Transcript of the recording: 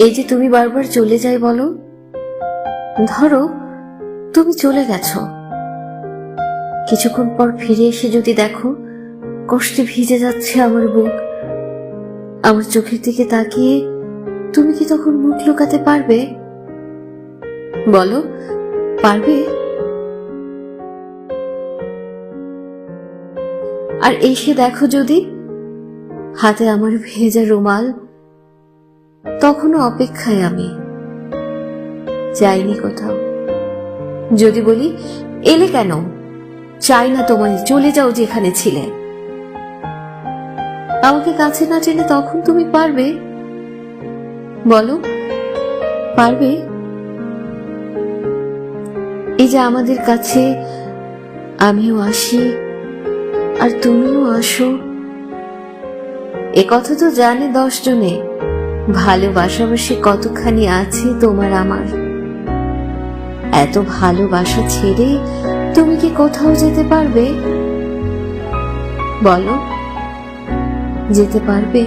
এই যে তুমি বারবার চলে যাই বলো, ধরো তুমি চলে গেছো, কিছুক্ষণ পর ফিরে এসে যদি দেখো কষ্টে ভিজে যাচ্ছে আমার বুক, আমার চোখের দিকে তাকিয়ে তুমি কি তখন মুখ লুকাতে পারবে? বলো, পারবে? আর এসে দেখো যদি হাতে আমার ভেজা রুমাল, তখনও অপেক্ষায় আমি, যাইনি কোথাও। যদি বলি এলে কেন, চাই না তোমায়, চলে যাও যেখানে ছিলে, আমাকে কাছে না টেনে তখন তুমি পারবে? বলো, পারবে? এই যে আমাদের কাছে আমিও আসি আর তুমিও আসো, এ কথা তো জানে 10 জনে, ভালোবাসাবাসি কতখানি আছে তোমার আমার। এত ভালোবাসা ছেড়ে তুমি কি কোথাও যেতে পারবে? বলো, যেতে পারবে?